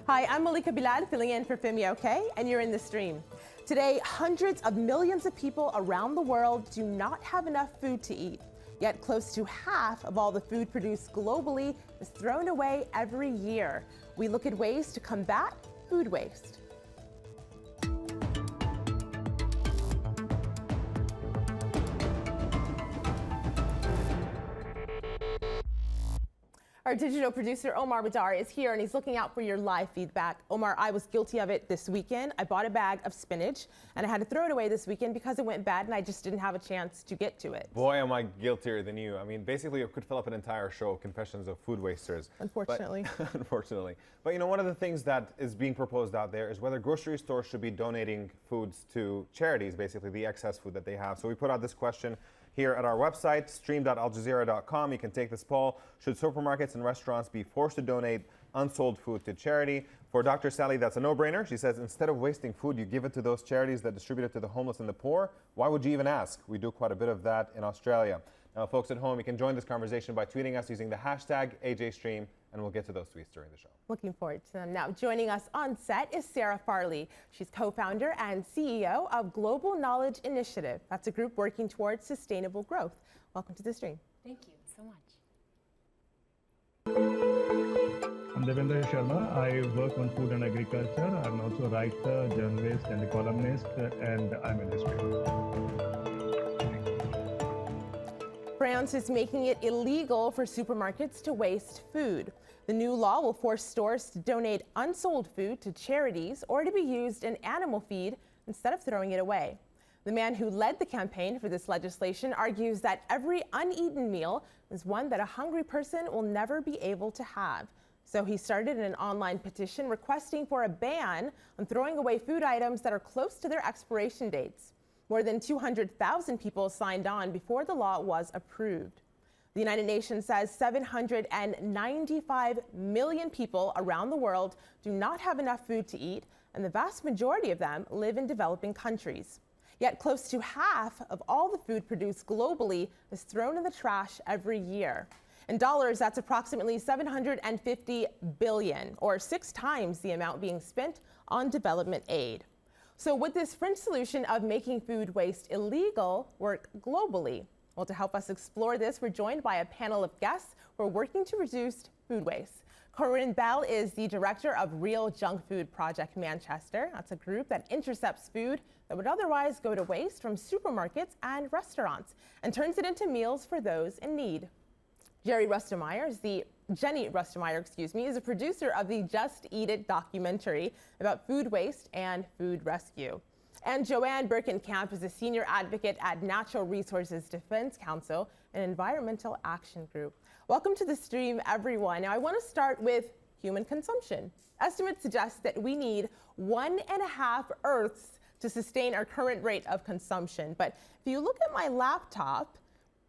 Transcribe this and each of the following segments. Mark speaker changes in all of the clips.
Speaker 1: Hi, I'm Malika Bilal, filling in for Femi OK, and you're in the stream. Today, hundreds of millions of people around the world do not have enough food to eat. Yet close to half of all the food produced globally is thrown away every year. We look at ways to combat food waste. Our digital producer, Omar Badar, is here, and he's looking out for your live feedback. Omar, I was guilty of it this weekend. I bought a bag of spinach, and I had to throw it away this weekend because it went bad, and I just didn't have a chance to get to it.
Speaker 2: Boy, am I guiltier than you. I mean, basically, you could fill up an entire show, Confessions of Food Wasters.
Speaker 1: Unfortunately.
Speaker 2: Unfortunately. But, you know, one of the things that is being proposed out there is whether grocery stores should be donating foods to charities, basically the excess food that they have. So we put out this question here at our website, stream.aljazeera.com. You can take this poll. Should supermarkets and restaurants be forced to donate unsold food to charity? For Dr. Sally, that's a no-brainer. She says, instead of wasting food, you give it to those charities that distribute it to the homeless and the poor. Why would you even ask? We do quite a bit of that in Australia. Now, folks at home, you can join this conversation by tweeting us using the hashtag AJStream, and we'll get to those tweets during the show.
Speaker 1: Looking forward to them. Now, joining us on set is Sarah Farley. She's co-founder and CEO of Global Knowledge Initiative. That's a group working towards sustainable growth. Welcome to the stream.
Speaker 3: Thank you so much.
Speaker 4: I'm Devendra Sharma. I work on food and agriculture. I'm also a writer, journalist, and a columnist, and I'm in history.
Speaker 1: France is making it illegal for supermarkets to waste food. The new law will force stores to donate unsold food to charities or to be used in animal feed instead of throwing it away. The man who led the campaign for this legislation argues that every uneaten meal is one that a hungry person will never be able to have. So he started an online petition requesting for a ban on throwing away food items that are close to their expiration dates. More than 200,000 people signed on before the law was approved. The United Nations says 795 million people around the world do not have enough food to eat, and the vast majority of them live in developing countries. Yet close to half of all the food produced globally is thrown in the trash every year. In dollars, that's approximately $750 billion, or 6 times the amount being spent on development aid. So would this French solution of making food waste illegal work globally? Well, to help us explore this, we're joined by a panel of guests who are working to reduce food waste. Corinne Bell is the director of Real Junk Food Project Manchester. That's a group that intercepts food that would otherwise go to waste from supermarkets and restaurants and turns it into meals for those in need. Jenny Rustemeyer, is a producer of the Just Eat It documentary about food waste and food rescue. And Joanne Birkenkamp is a senior advocate at Natural Resources Defense Council, an environmental action group. Welcome to the stream, everyone. Now, I want to start with human consumption. Estimates suggest that we need 1.5 Earths to sustain our current rate of consumption. But if you look at my laptop,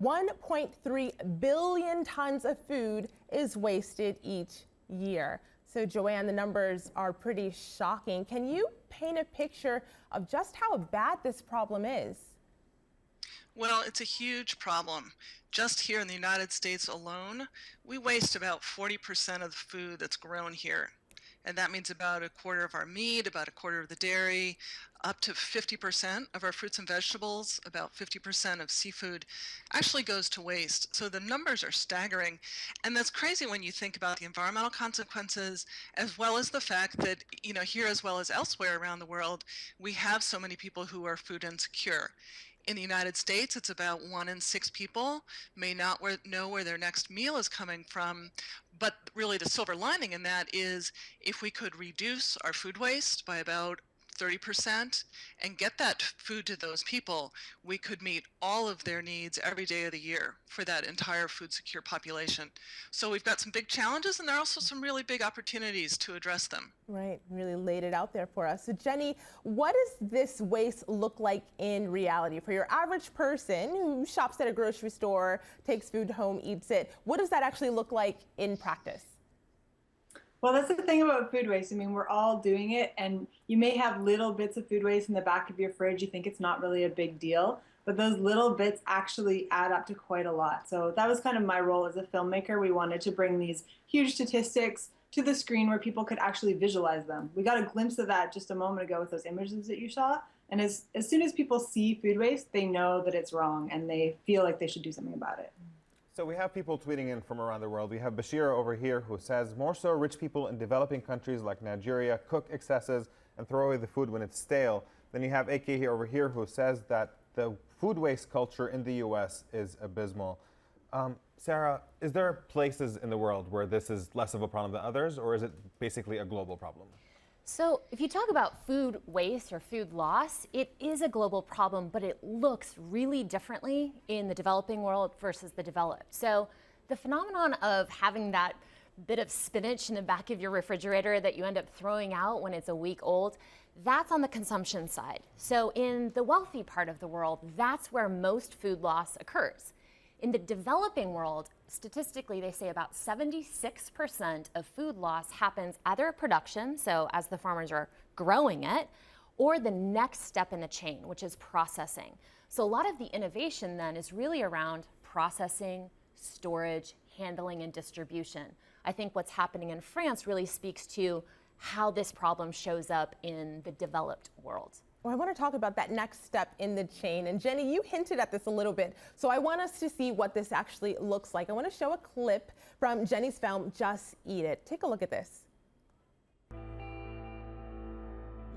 Speaker 1: 1.3 billion tons of food is wasted each year. So, Joanne, the numbers are pretty shocking. Can you paint a picture of just how bad this problem is?
Speaker 5: Well, it's a huge problem. Just here in the United States alone, we waste about 40% of the food that's grown here. And that means about a quarter of our meat, about a quarter of the dairy, up to 50% of our fruits and vegetables, about 50% of seafood actually goes to waste. So the numbers are staggering. And that's crazy when you think about the environmental consequences, as well as the fact that, you know, here as well as elsewhere around the world, we have so many people who are food insecure. In the United States, it's about 1 in 6 people may not know where their next meal is coming from. But really the silver lining in that is if we could reduce our food waste by about 30% and get that food to those people, we could meet all of their needs every day of the year for that entire food secure population. So we've got some big challenges, and there are also some really big opportunities to address them.
Speaker 1: Right, really laid it out there for us. So Jenny, what does this waste look like in reality for your average person who shops at a grocery store, takes food home, eats it? What does that actually look like in practice?
Speaker 3: Well, that's the thing about food waste. I mean, we're all doing it, and you may have little bits of food waste in the back of your fridge. You think it's not really a big deal, but those little bits actually add up to quite a lot. So that was kind of my role as a filmmaker. We wanted to bring these huge statistics to the screen where people could actually visualize them. We got a glimpse of that just a moment ago with those images that you saw. And as soon as people see food waste, they know that it's wrong and they feel like they should do something about it.
Speaker 2: So we have people tweeting in from around the world. We have Bashira over here who says, more so rich people in developing countries like Nigeria cook excesses and throw away the food when it's stale. Then you have AK here over here who says that the food waste culture in the US is abysmal. Sarah, is there places in the world where this is less of a problem than others, or is it basically a global problem?
Speaker 6: So if you talk about food waste or food loss, it is a global problem, but it looks really differently in the developing world versus the developed. So the phenomenon of having that bit of spinach in the back of your refrigerator that you end up throwing out when it's a week old, that's on the consumption side. So in the wealthy part of the world, that's where most food loss occurs. In the developing world, statistically, they say about 76% of food loss happens either at production, so as the farmers are growing it, or the next step in the chain, which is processing. So a lot of the innovation then is really around processing, storage, handling, and distribution. I think what's happening in France really speaks to how this problem shows up in the developed world.
Speaker 1: Well, I want to talk about that next step in the chain. And Jenny, you hinted at this a little bit. So I want us to see what this actually looks like. I want to show a clip from Jenny's film, Just Eat It. Take a look at this.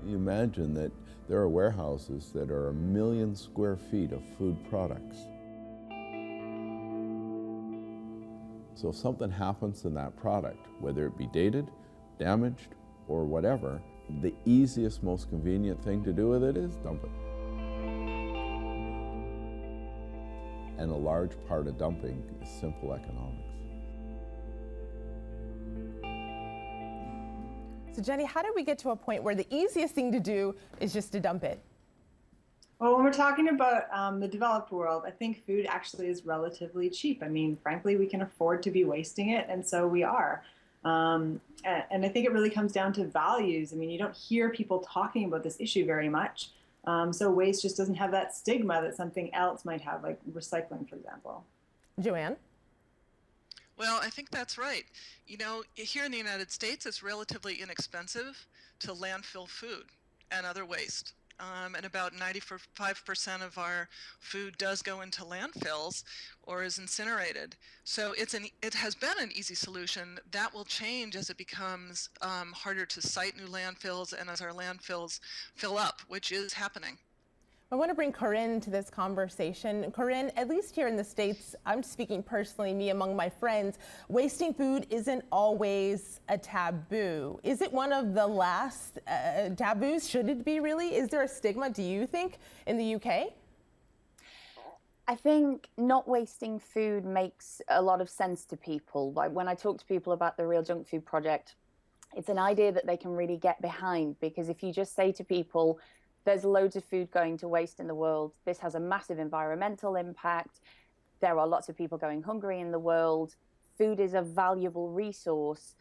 Speaker 7: You imagine that there are warehouses that are 1 million square feet of food products. So if something happens in that product, whether it be dated, damaged, or whatever, the easiest, most convenient thing to do with it is dump it. And a large part of dumping is simple economics.
Speaker 1: So Jenny, how did we get to a point where the easiest thing to do is just to dump it?
Speaker 3: Well, when we're talking about the developed world, I think food actually is relatively cheap. I mean, frankly, we can afford to be wasting it, and so we are. And I think it really comes down to values. I mean, you don't hear people talking about this issue very much. So waste just doesn't have that stigma that something else might have, like recycling, for example.
Speaker 1: Joanne?
Speaker 5: Well, I think that's right. You know, here in the United States, it's relatively inexpensive to landfill food and other waste. And about 95% of our food does go into landfills or is incinerated. So it has been an easy solution. That will change as it becomes harder to site new landfills and as our landfills fill up, which is happening.
Speaker 1: I want to bring Corinne to this conversation. Corinne, at least here in the States, I'm speaking personally, me among my friends, wasting food isn't always a taboo. Is it one of the last taboos? Should it be really? Is there a stigma, do you think, in the UK?
Speaker 8: I think not wasting food makes a lot of sense to people. Like when I talk to people about the Real Junk Food Project, it's an idea that they can really get behind, because if you just say to people, there's loads of food going to waste in the world, this has a massive environmental impact, there are lots of people going hungry in the world, food is a valuable resource,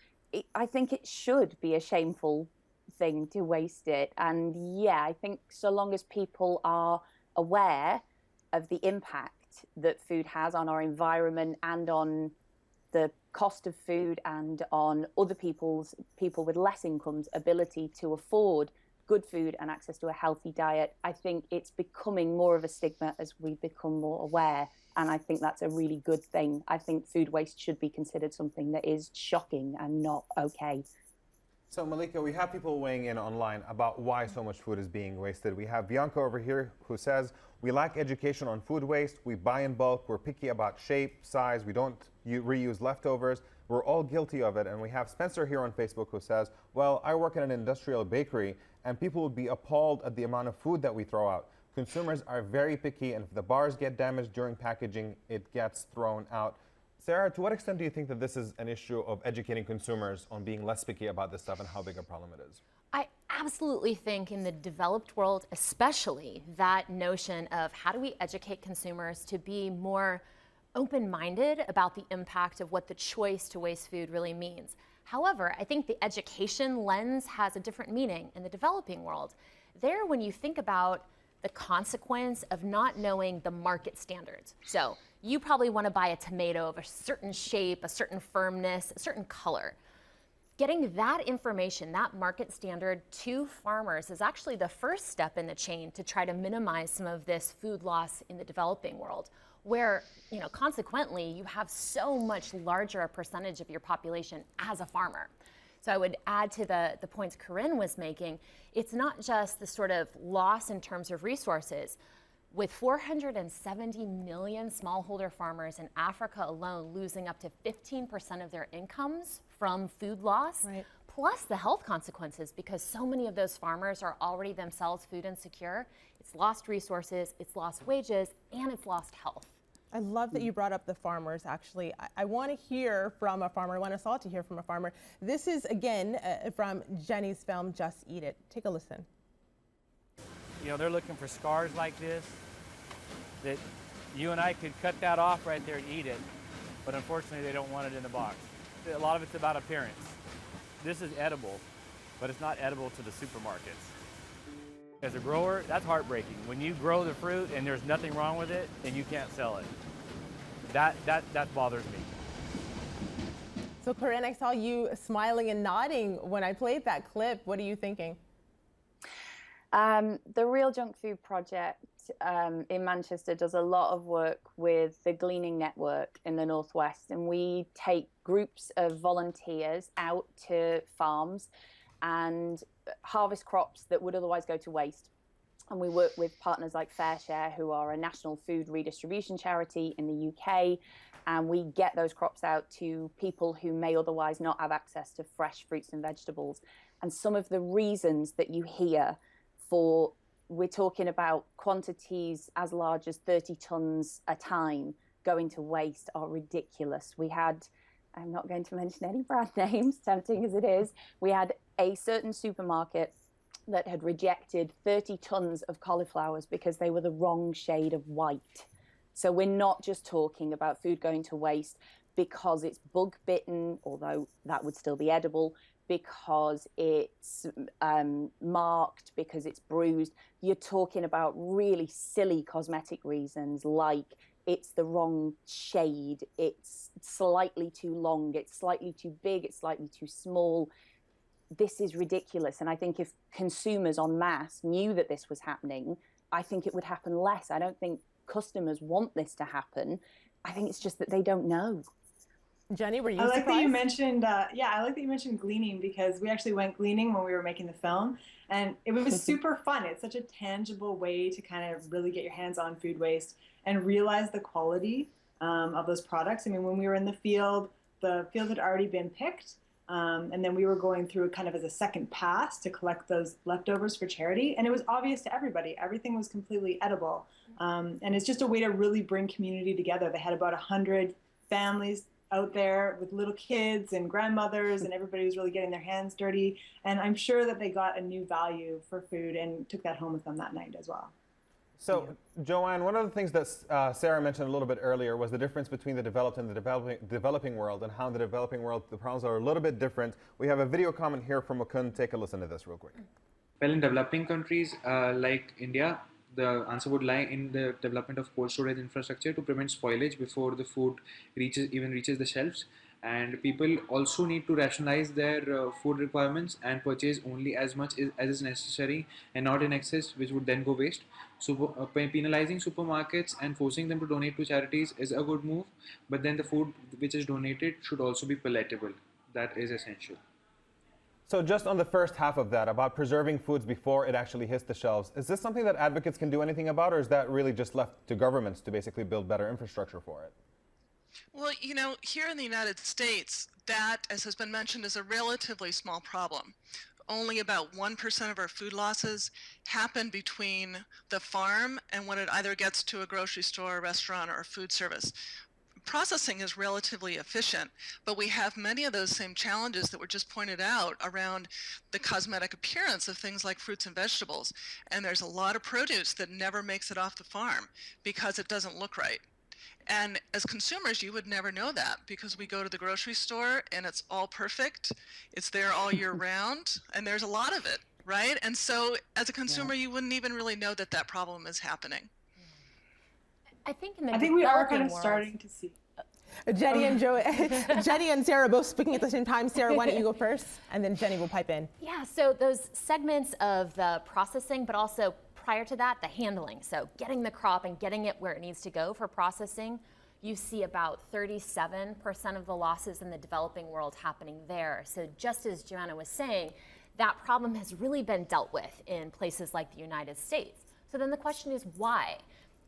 Speaker 8: I think it should be a shameful thing to waste it. And yeah, I think so long as people are aware of the impact that food has on our environment and on the cost of food and on other people with less incomes ability to afford good food and access to a healthy diet, I think it's becoming more of a stigma as we become more aware. And I think that's a really good thing. I think food waste should be considered something that is shocking and not okay.
Speaker 2: So Malika, we have people weighing in online about why so much food is being wasted. We have Bianca over here who says, we lack education on food waste, we buy in bulk, we're picky about shape, size, we don't reuse leftovers, we're all guilty of it. And we have Spencer here on Facebook who says, well, I work in an industrial bakery and people would be appalled at the amount of food that we throw out. Consumers are very picky, and if the bars get damaged during packaging, it gets thrown out. Sarah, to what extent do you think that this is an issue of educating consumers on being less picky about this stuff and how big a problem it is?
Speaker 6: I absolutely think in the developed world, especially, that notion of how do we educate consumers to be more open-minded about the impact of what the choice to waste food really means. However, I think the education lens has a different meaning in the developing world. There, when you think about the consequence of not knowing the market standards. So you probably want to buy a tomato of a certain shape, a certain firmness, a certain color. Getting that information, that market standard to farmers is actually the first step in the chain to try to minimize some of this food loss in the developing world, where, consequently, you have so much larger a percentage of your population as a farmer. So I would add to the points Corinne was making, it's not just the sort of loss in terms of resources. With 470 million smallholder farmers in Africa alone losing up to 15% of their incomes from food loss,
Speaker 1: right,
Speaker 6: plus the health consequences, because so many of those farmers are already themselves food insecure, it's lost resources, it's lost wages, and it's lost health.
Speaker 1: I love that you brought up the farmers, actually. I want to hear from a farmer. I want us all to hear from a farmer. This is, again, from Jenny's film, Just Eat It. Take a listen.
Speaker 9: They're looking for scars like this, that you and I could cut that off right there and eat it, but unfortunately they don't want it in the box. A lot of it's about appearance. This is edible, but it's not edible to the supermarkets. As a grower, that's heartbreaking. When you grow the fruit and there's nothing wrong with it and you can't sell it, that bothers me.
Speaker 1: So Corinne, I saw you smiling and nodding when I played that clip. What are you thinking?
Speaker 8: The Real Junk Food Project in Manchester does a lot of work with the Gleaning Network in the Northwest, and we take groups of volunteers out to farms and harvest crops that would otherwise go to waste. And we work with partners like FairShare, who are a national food redistribution charity in the UK, and we get those crops out to people who may otherwise not have access to fresh fruits and vegetables. And some of the reasons that you hear for, we're talking about quantities as large as 30 tons a time going to waste, are ridiculous. We had, I'm not going to mention any brand names, tempting as it is, we had a certain supermarket that had rejected 30 tons of cauliflowers because they were the wrong shade of white. So we're not just talking about food going to waste because it's bug bitten, although that would still be edible, because it's marked, because it's bruised. You're talking about really silly cosmetic reasons, like it's the wrong shade, it's slightly too long, it's slightly too big, it's slightly too small. This is ridiculous. And I think if consumers en masse knew that this was happening, I think it would happen less. I don't think customers want this to happen. I think it's just that they don't know.
Speaker 1: Jenny, were you
Speaker 3: surprised? That you mentioned, I like that you mentioned gleaning, because we actually went gleaning when we were making the film, and it was super fun. It's such a tangible way to kind of really get your hands on food waste and realize the quality of those products. I mean, when we were in the field had already been picked, and then we were going through kind of as a second pass to collect those leftovers for charity, and it was obvious to everybody. Everything was completely edible, and it's just a way to really bring community together. They had about 100 families out there with little kids and grandmothers, and everybody was really getting their hands dirty. And I'm sure that they got a new value for food and took that home with them that night as well.
Speaker 2: So, Joanne, one of the things that Sarah mentioned a little bit earlier was the difference between the developed and the developing world, and how in the developing world the problems are a little bit different. We have a video comment here from Mukund. Take a listen to this real quick.
Speaker 10: Well, in developing countries like India, the answer would lie in the development of cold storage infrastructure to prevent spoilage before the food reaches the shelves. And people also need to rationalize their food requirements and purchase only as much as is necessary and not in excess, which would then go waste. So penalizing supermarkets and forcing them to donate to charities is a good move, but then the food which is donated should also be palatable. That is essential.
Speaker 2: So just on the first half of that, about preserving foods before it actually hits the shelves, is this something that advocates can do anything about, or is that really just left to governments to basically build better infrastructure for it?
Speaker 5: Well, here in the United States, that, as has been mentioned, is a relatively small problem. Only about 1% of our food losses happen between the farm and when it either gets to a grocery store, a restaurant, or a food service. Processing is relatively efficient, but we have many of those same challenges that were just pointed out around the cosmetic appearance of things like fruits and vegetables. And there's a lot of produce that never makes it off the farm because it doesn't look right. And as consumers, you would never know that because we go to the grocery store and it's all perfect. It's there all year round, and there's a lot of it, right? And so as a consumer, you wouldn't even really know that that problem is happening.
Speaker 6: I think
Speaker 3: we are kind of starting to see.
Speaker 1: Jenny and Jenny and Sarah both speaking at the same time. Sarah, why don't you go first, and then Jenny will pipe in.
Speaker 6: Yeah, so those segments of the processing, but also prior to that, the handling. So getting the crop and getting it where it needs to go for processing, you see about 37% of the losses in the developing world happening there. So just as Joanna was saying, that problem has really been dealt with in places like the United States. So then the question is why?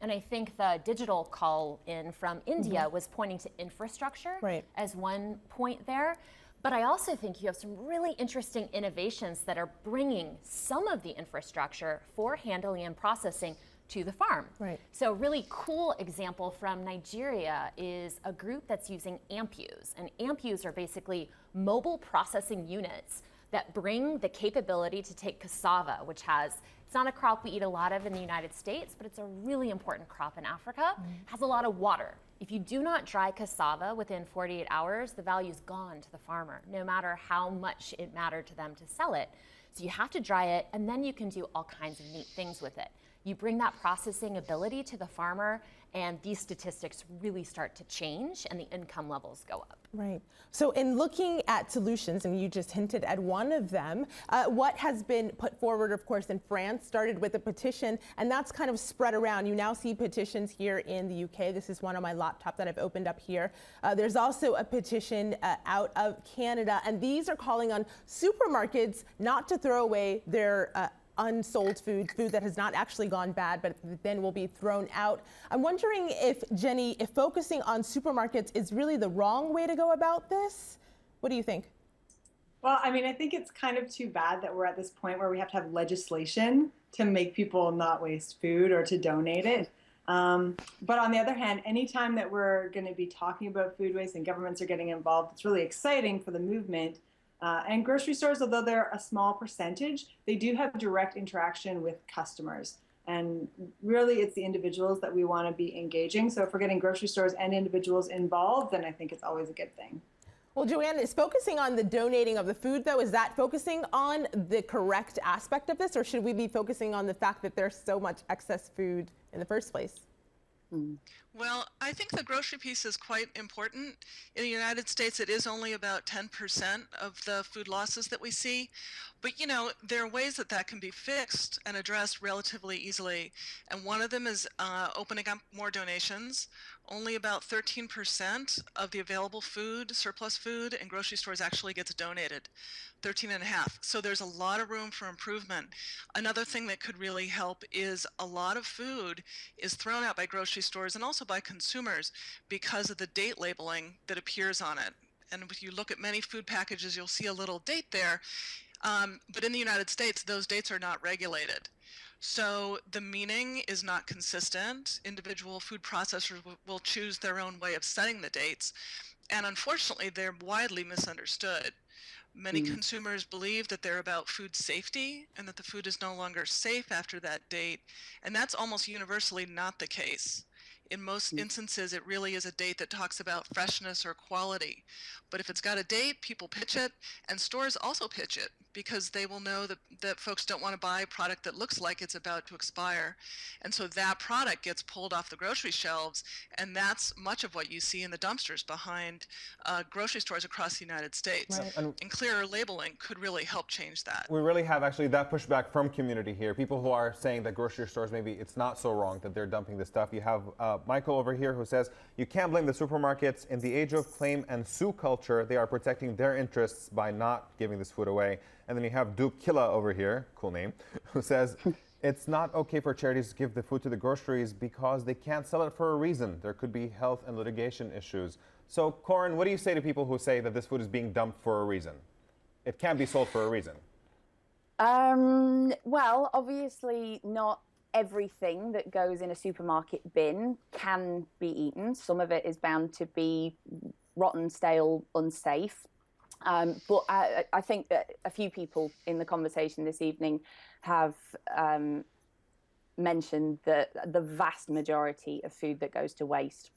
Speaker 6: And I think the digital call in from India was pointing to infrastructure as one point there. But I also think you have some really interesting innovations that are bringing some of the infrastructure for handling and processing to the farm. So a really cool example from Nigeria is a group that's using AMPUs. And AMPUs are basically mobile processing units that bring the capability to take cassava, which it's not a crop we eat a lot of in the United States, but it's a really important crop in Africa, has a lot of water. If you do not dry cassava within 48 hours, the value is gone to the farmer, no matter how much it mattered to them to sell it. So you have to dry it, and then you can do all kinds of neat things with it. You bring that processing ability to the farmer, and these statistics really start to change, and the income levels go up.
Speaker 1: Right. So in looking at solutions, and you just hinted at one of them, what has been put forward, of course, in France, started with a petition, and that's kind of spread around. You now see petitions here in the UK. This is one on my laptop that I've opened up here. There's also a petition out of Canada, and these are calling on supermarkets not to throw away their unsold food that has not actually gone bad, but then will be thrown out. I'm wondering if, Jenny, if focusing on supermarkets is really the wrong way to go about this? What do you think?
Speaker 3: Well, I mean, I think it's kind of too bad that we're at this point where we have to have legislation to make people not waste food or to donate it. But on the other hand, anytime that we're going to be talking about food waste and governments are getting involved, it's really exciting for the movement. And grocery stores, although they're a small percentage, they do have direct interaction with customers. And really, it's the individuals that we want to be engaging. So if we're getting grocery stores and individuals involved, then I think it's always a good thing.
Speaker 1: Well, Joanne, is focusing on the donating of the food, though, is that focusing on the correct aspect of this, or should we be focusing on the fact that there's so much excess food in the first place?
Speaker 5: Well, I think the grocery piece is quite important. In the United States, it is only about 10% of the food losses that we see. But, you know, there are ways that that can be fixed and addressed relatively easily. And one of them is opening up more donations. Only about 13% of the available food, surplus food in grocery stores actually gets donated. 13.5. So there's a lot of room for improvement. Another thing that could really help is a lot of food is thrown out by grocery stores and also by consumers because of the date labeling that appears on it. And if you look at many food packages, you'll see a little date there. But in the United States, those dates are not regulated. So the meaning is not consistent. Individual food processors will choose their own way of setting the dates. And unfortunately, they're widely misunderstood. Many consumers believe that they're about food safety and that the food is no longer safe after that date. And that's almost universally not the case. In most instances, it really is a date that talks about freshness or quality. But if it's got a date, people pitch it, and stores also pitch it because they will know that folks don't want to buy a product that looks like it's about to expire. And so that product gets pulled off the grocery shelves, and that's much of what you see in the dumpsters behind grocery stores across the United States.
Speaker 2: Right.
Speaker 5: And clearer labeling could really help change that.
Speaker 2: We really have actually that pushback from community here. People who are saying that grocery stores, maybe it's not so wrong that they're dumping this stuff. You have Michael over here who says, you can't blame the supermarkets. In the age of claim and sue culture, they are protecting their interests by not giving this food away. And then you have Duke Killa over here, cool name, who says, it's not okay for charities to give the food to the groceries because they can't sell it for a reason. There could be health and litigation issues. So, Corin, what do you say to people who say that this food is being dumped for a reason? It can't be sold for a reason.
Speaker 8: Well, obviously not everything that goes in a supermarket bin can be eaten. Some of it is bound to be rotten, stale, unsafe. But I think that a few people in the conversation this evening have mentioned that the vast majority of food that goes to waste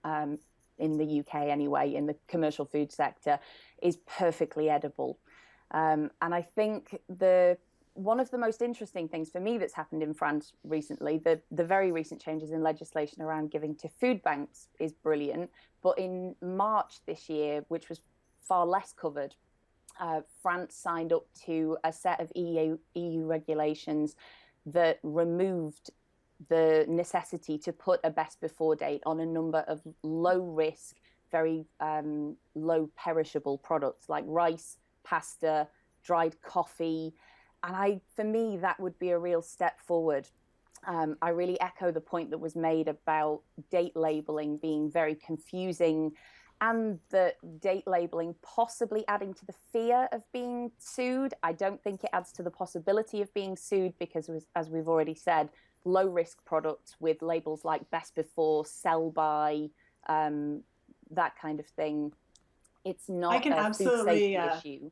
Speaker 8: in the UK anyway, in the commercial food sector, is perfectly edible. And I think the one of the most interesting things for me that's happened in France recently, the very recent changes in legislation around giving to food banks is brilliant. But in March this year, which was far less covered, France signed up to a set of EU regulations that removed the necessity to put a best before date on a number of low risk, very low perishable products like rice, pasta, dried coffee. And for me, that would be a real step forward. I really echo the point that was made about date labeling being very confusing, and that date labeling possibly adding to the fear of being sued. I don't think it adds to the possibility of being sued because, as we've already said, low risk products with labels like best before, sell by, that kind of thing. It's not a food safety issue.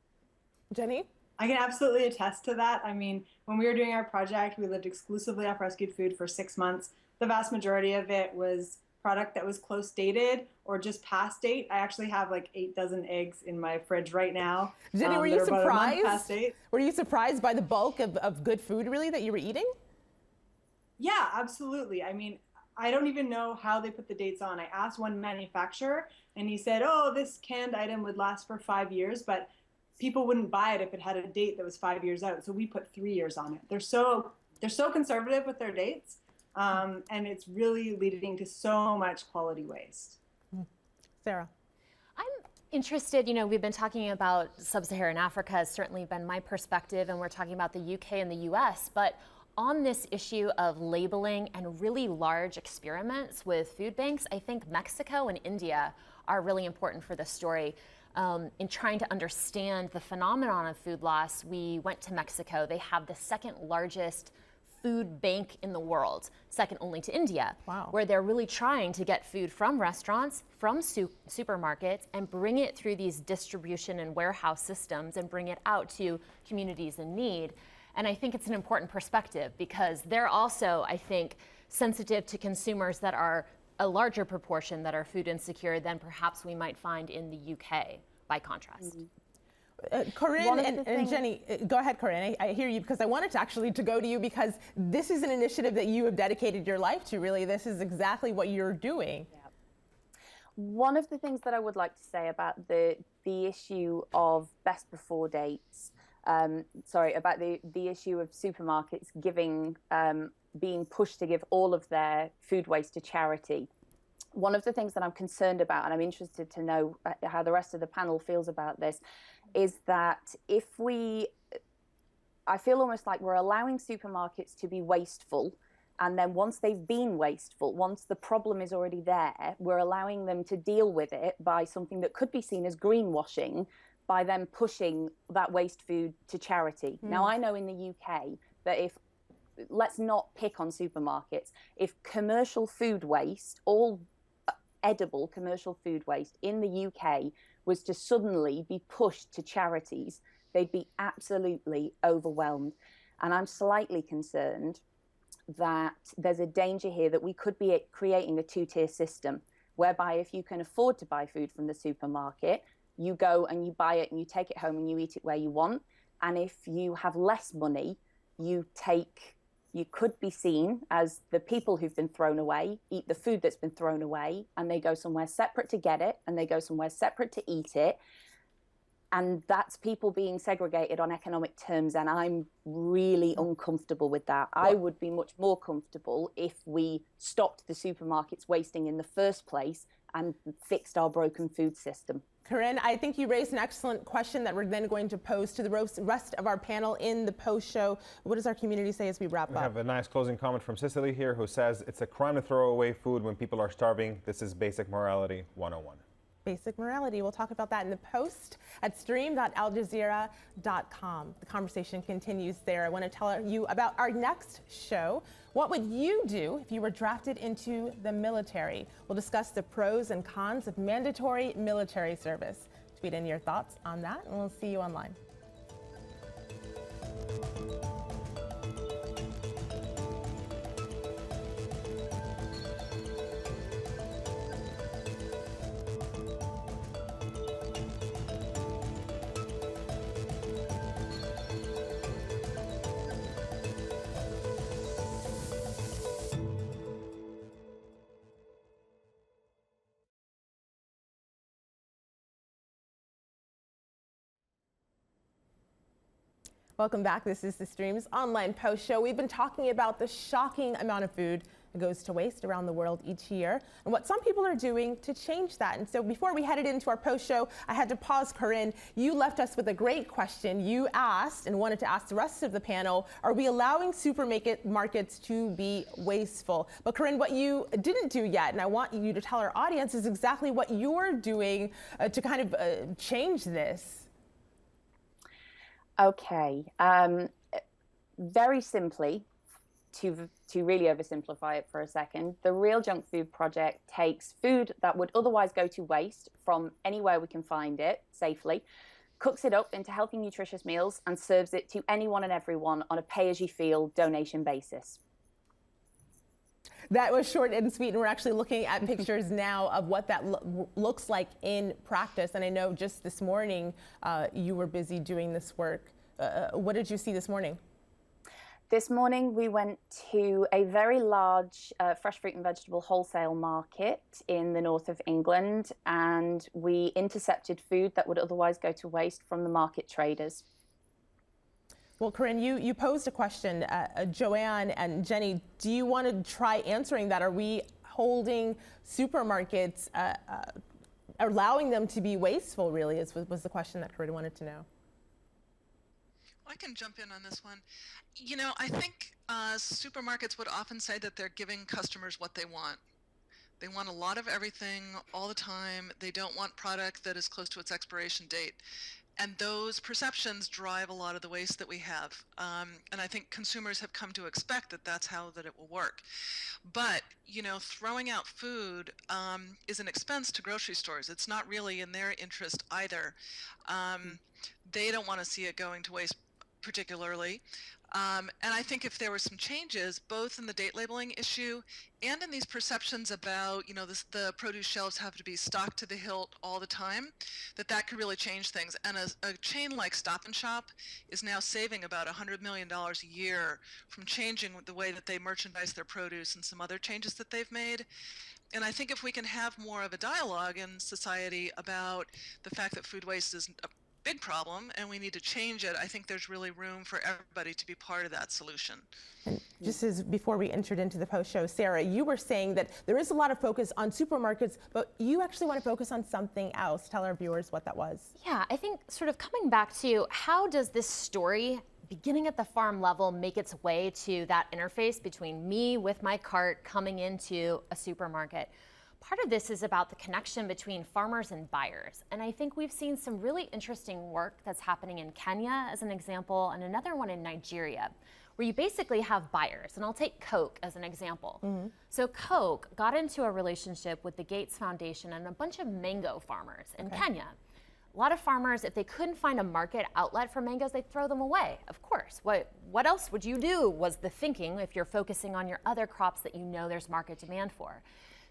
Speaker 1: Jenny?
Speaker 3: I can absolutely attest to that. I mean, when we were doing our project, we lived exclusively off rescued food for 6 months. The vast majority of it was product that was close dated or just past date. I actually have like 8 dozen eggs in my fridge right now.
Speaker 1: Jenny, were you surprised? Were you surprised by the bulk of good food really that you were eating?
Speaker 3: Yeah, absolutely. I mean, I don't even know how they put the dates on. I asked one manufacturer and he said, oh, this canned item would last for 5 years, but people wouldn't buy it if it had a date that was 5 years out. So we put 3 years on it. They're so conservative with their dates. And it's really leading to so much quality waste.
Speaker 1: Sarah.
Speaker 6: I'm interested, we've been talking about sub-Saharan Africa has certainly been my perspective, and we're talking about the UK and the US, but on this issue of labeling and really large experiments with food banks, I think Mexico and India are really important for this story. In trying to understand the phenomenon of food loss, we went to Mexico. They have the second largest food bank in the world, second only to India, where they're really trying to get food from restaurants, from supermarkets, and bring it through these distribution and warehouse systems and bring it out to communities in need. And I think it's an important perspective because they're also, I think, sensitive to consumers that are a larger proportion that are food insecure than perhaps we might find in the UK, by contrast.
Speaker 1: Corinne and Jenny, go ahead, Corinne. I hear you because I wanted to go to you because this is an initiative that you have dedicated your life to, really. This is exactly what you're doing.
Speaker 8: Yeah. One of the things that I would like to say about the issue of best before dates, about the issue of supermarkets being pushed to give all of their food waste to charity. One of the things that I'm concerned about, and I'm interested to know how the rest of the panel feels about this, is that I feel almost like we're allowing supermarkets to be wasteful, and then once they've been wasteful, once the problem is already there, we're allowing them to deal with it by something that could be seen as greenwashing, by them pushing that waste food to charity. Now, I know in the UK that let's not pick on supermarkets, if commercial food waste, all edible commercial food waste in the UK was to suddenly be pushed to charities, they'd be absolutely overwhelmed. And I'm slightly concerned that there's a danger here that we could be creating a two-tier system, whereby if you can afford to buy food from the supermarket, you go and you buy it and you take it home and you eat it where you want. And if you have less money, you could be seen as the people who've been thrown away, eat the food that's been thrown away, and they go somewhere separate to get it, and they go somewhere separate to eat it. And that's people being segregated on economic terms, and I'm really uncomfortable with that. I would be much more comfortable if we stopped the supermarkets wasting in the first place and fixed our broken food system.
Speaker 1: Corinne, I think you raised an excellent question that we're then going to pose to the rest of our panel in the post-show. What does our community say as we wrap up?
Speaker 2: We have a nice closing comment from Cicely here who says, it's a crime to throw away food when people are starving. This is basic morality 101.
Speaker 1: Basic morality. We'll talk about that in the post at stream.aljazeera.com. The conversation continues there. I want to tell you about our next show. What would you do if you were drafted into the military? We'll discuss the pros and cons of mandatory military service. Tweet in your thoughts on that, and we'll see you online. Welcome back. This is the Stream's online post show. We've been talking about the shocking amount of food that goes to waste around the world each year and what some people are doing to change that. And so before we headed into our post show, I had to pause. Corinne, you left us with a great question. You asked and wanted to ask the rest of the panel, are we allowing supermarkets to be wasteful? But Corinne, what you didn't do yet, and I want you to tell our audience, is exactly what you're doing to kind of change this.
Speaker 8: Okay, very simply, to really oversimplify it for a second, the Real Junk Food Project takes food that would otherwise go to waste from anywhere we can find it safely, cooks it up into healthy, nutritious meals, and serves it to anyone and everyone on a pay-as-you-feel donation basis.
Speaker 1: That was short and sweet, and we're actually looking at pictures now of what that looks like in practice. And I know just this morning you were busy doing this work. What did you see this morning?
Speaker 8: This morning we went to a very large fresh fruit and vegetable wholesale market in the north of England, and we intercepted food that would otherwise go to waste from the market traders.
Speaker 1: Well, Corinne, you posed a question. Joanne and Jenny, do you want to try answering that? Are we holding supermarkets, allowing them to be wasteful, really, was the question that Corinne wanted to know.
Speaker 5: I can jump in on this one. You know, I think supermarkets would often say that they're giving customers what they want. They want a lot of everything all the time. They don't want product that is close to its expiration date. And those perceptions drive a lot of the waste that we have. And I think consumers have come to expect that that's how that it will work. But, you know, throwing out food is an expense to grocery stores. It's not really in their interest either. They don't want to see it going to waste particularly. And I think if there were some changes, both in the date labeling issue and in these perceptions about, you know, the produce shelves have to be stocked to the hilt all the time, that could really change things. And a chain like Stop and Shop is now saving about $100 million a year from changing the way that they merchandise their produce and some other changes that they've made. And I think if we can have more of a dialogue in society about the fact that food waste is a big problem and we need to change it, I think there's really room for everybody to be part of that solution.
Speaker 1: And just as before we entered into the post show, Sarah, you were saying that there is a lot of focus on supermarkets, but you actually want to focus on something else. Tell our viewers what that was.
Speaker 6: Yeah, I think sort of coming back to how does this story beginning at the farm level make its way to that interface between me with my cart coming into a supermarket? Part of this is about the connection between farmers and buyers. And I think we've seen some really interesting work that's happening in Kenya as an example, and another one in Nigeria, where you basically have buyers. And I'll take Coke as an example. Mm-hmm. So Coke got into a relationship with the Gates Foundation and a bunch of mango farmers in Kenya. A lot of farmers, if they couldn't find a market outlet for mangoes, they'd throw them away, of course. What else would you do was the thinking if you're focusing on your other crops that you know there's market demand for.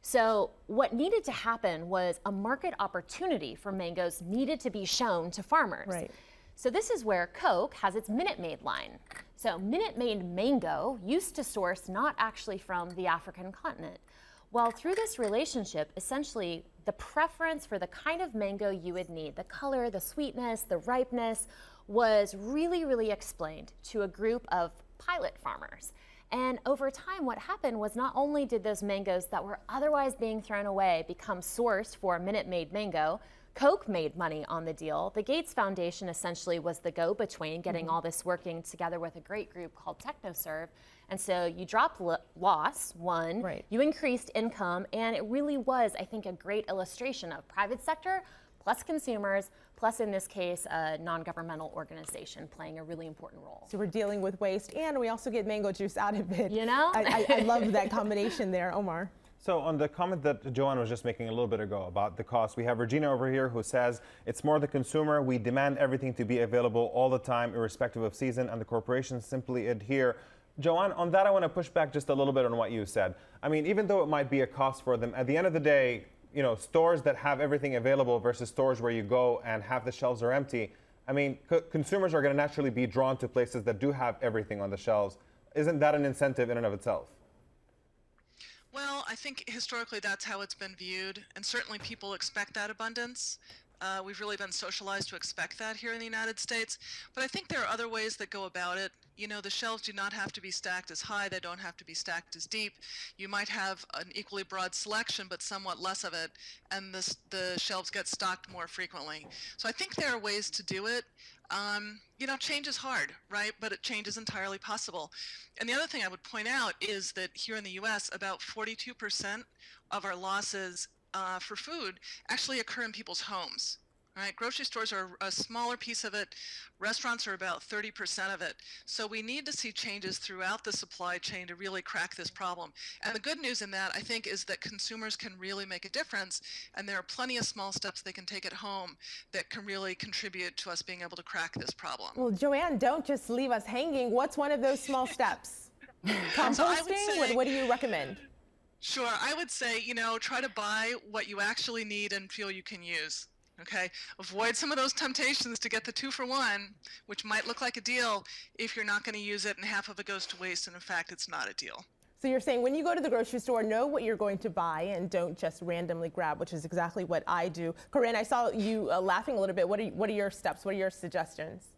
Speaker 6: So what needed to happen was a market opportunity for mangoes needed to be shown to farmers. Right. So this is where Coke has its Minute Maid line. So Minute Maid mango used to source not actually from the African continent. Well, through this relationship, essentially the preference for the kind of mango you would need, the color, the sweetness, the ripeness, was really, really explained to a group of pilot farmers. And over time, what happened was not only did those mangoes that were otherwise being thrown away become sourced for Minute Maid mango, Coke made money on the deal. The Gates Foundation essentially was the go-between, getting all this working together with a great group called TechnoServe. And so you dropped loss, you increased income, and it really was, I think, a great illustration of private sector plus consumers, plus in this case, a non-governmental organization playing a really important role.
Speaker 1: So we're dealing with waste, and we also get mango juice out of it.
Speaker 6: You know?
Speaker 1: I love that combination there, Omar.
Speaker 2: So on the comment that Joanne was just making a little bit ago about the cost, we have Regina over here who says, it's more the consumer. We demand everything to be available all the time, irrespective of season, and the corporations simply adhere. Joanne, on that, I want to push back just a little bit on what you said. I mean, even though it might be a cost for them, at the end of the day, you know, stores that have everything available versus stores where you go and half the shelves are empty, I mean, consumers are going to naturally be drawn to places that do have everything on the shelves. Isn't that an incentive in and of itself?
Speaker 5: Well, I think historically that's how it's been viewed, and certainly people expect that abundance. We've really been socialized to expect that here in the United States. But I think there are other ways that go about it. You know, the shelves do not have to be stacked as high. They don't have to be stacked as deep. You might have an equally broad selection, but somewhat less of it, and the shelves get stocked more frequently. So I think there are ways to do it. You know, change is hard, right? But change is entirely possible. And the other thing I would point out is that here in the US, about 42% of our losses for food actually occur in people's homes. Right? Grocery stores are a smaller piece of it. Restaurants are about 30% of it. So we need to see changes throughout the supply chain to really crack this problem. And the good news in that, I think, is that consumers can really make a difference. And there are plenty of small steps they can take at home that can really contribute to us being able to crack this problem.
Speaker 1: Well, Joanne, don't just leave us hanging. What's one of those small steps? Composting? What do you recommend?
Speaker 5: Sure, I would say, you know, try to buy what you actually need and feel you can use. Okay, avoid some of those temptations to get the 2-for-1, which might look like a deal if you're not going to use it and half of it goes to waste, and in fact, it's not a deal.
Speaker 1: So you're saying when you go to the grocery store, know what you're going to buy and don't just randomly grab, which is exactly what I do. Corinne, I saw you laughing a little bit. What are your steps? What are your suggestions?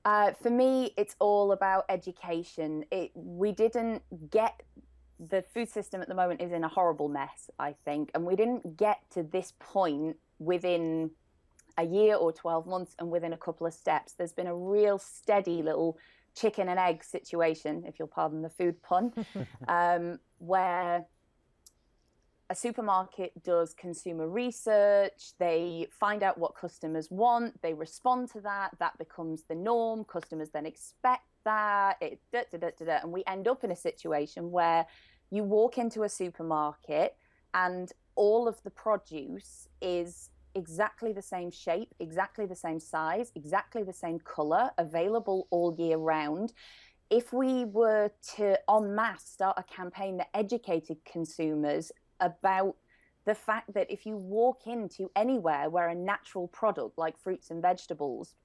Speaker 8: For me, it's all about education. We didn't get the food system at the moment is in a horrible mess, I think, and we didn't get to this point within a year or 12 months and within a couple of steps. There's been a real steady little chicken and egg situation, if you'll pardon the food pun, where a supermarket does consumer research, they find out what customers want, they respond to that, that becomes the norm, customers then expect that, and we end up in a situation where you walk into a supermarket and all of the produce is exactly the same shape, exactly the same size, exactly the same color, available all year round. If we were to en masse start a campaign that educated consumers about the fact that if you walk into anywhere where a natural product like fruits and vegetables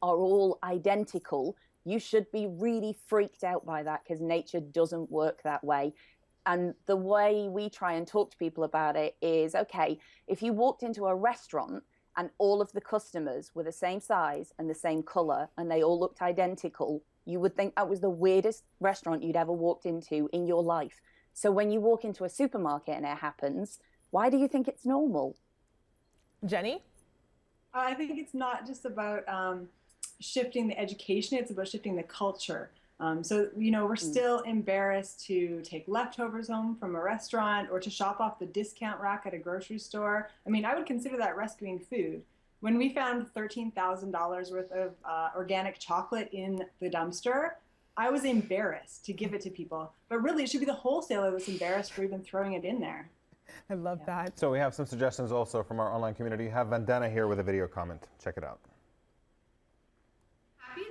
Speaker 8: are all identical, you should be really freaked out by that because nature doesn't work that way. And the way we try and talk to people about it is, okay, if you walked into a restaurant and all of the customers were the same size and the same color and they all looked identical, you would think that was the weirdest restaurant you'd ever walked into in your life. So when you walk into a supermarket and it happens, why do you think it's normal?
Speaker 1: Jenny?
Speaker 3: I think it's not just about shifting the education, it's about shifting the culture. So, you know, we're still embarrassed to take leftovers home from a restaurant or to shop off the discount rack at a grocery store. I mean, I would consider that rescuing food. When we found $13,000 worth of organic chocolate in the dumpster, I was embarrassed to give it to people. But really, it should be the wholesaler that's embarrassed for even throwing it in there.
Speaker 1: I love that.
Speaker 2: So we have some suggestions also from our online community. You have Vandana here with a video comment. Check it out.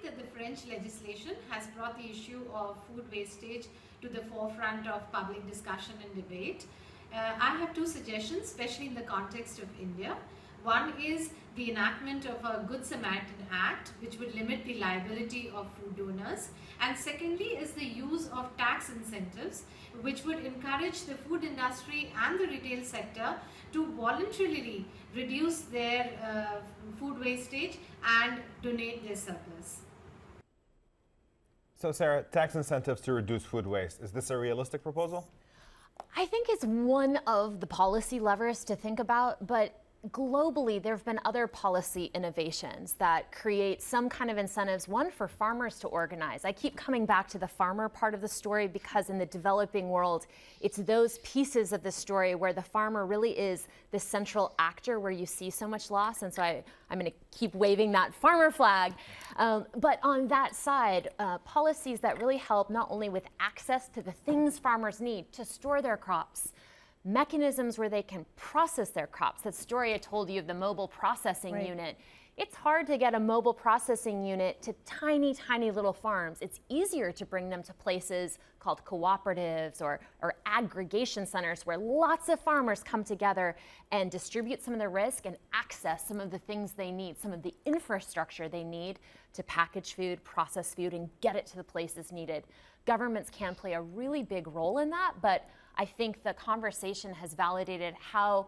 Speaker 11: That the French legislation has brought the issue of food wastage to the forefront of public discussion and debate. I have two suggestions, especially in the context of India. One is the enactment of a Good Samaritan Act, which would limit the liability of food donors. And secondly is the use of tax incentives, which would encourage the food industry and the retail sector to voluntarily reduce their food wastage and donate their surplus.
Speaker 2: So Sarah, tax incentives to reduce food waste. Is this a realistic proposal?
Speaker 6: I think it's one of the policy levers to think about, but globally, there have been other policy innovations that create some kind of incentives, one for farmers to organize. I keep coming back to the farmer part of the story because in the developing world, it's those pieces of the story where the farmer really is the central actor where you see so much loss. And so I'm going to keep waving that farmer flag. But on that side, policies that really help not only with access to the things farmers need to store their crops, mechanisms where they can process their crops. That story I told you of the mobile processing unit. It's hard to get a mobile processing unit to tiny, tiny little farms. It's easier to bring them to places called cooperatives or aggregation centers where lots of farmers come together and distribute some of the risk and access some of the things they need, some of the infrastructure they need to package food, process food, and get it to the places needed. Governments can play a really big role in that, but I think the conversation has validated how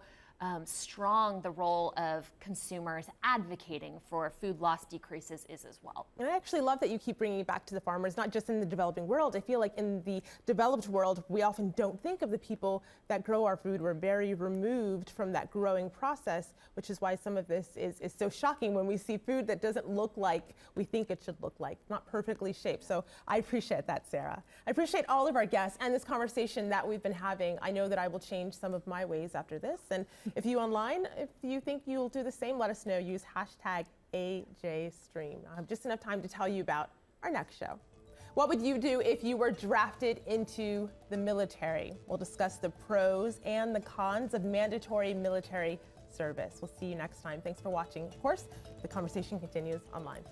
Speaker 6: strong the role of consumers advocating for food loss decreases is as well.
Speaker 1: And I actually love that you keep bringing it back to the farmers, not just in the developing world. I feel like in the developed world, we often don't think of the people that grow our food. We're very removed from that growing process, which is why some of this is so shocking when we see food that doesn't look like we think it should look like, not perfectly shaped. So I appreciate that, Sarah. I appreciate all of our guests and this conversation that we've been having. I know that I will change some of my ways after this. And if you online, if you think you'll do the same, let us know. Use hashtag AJStream. I have just enough time to tell you about our next show. What would you do if you were drafted into the military? We'll discuss the pros and the cons of mandatory military service. We'll see you next time. Thanks for watching. Of course, the conversation continues online.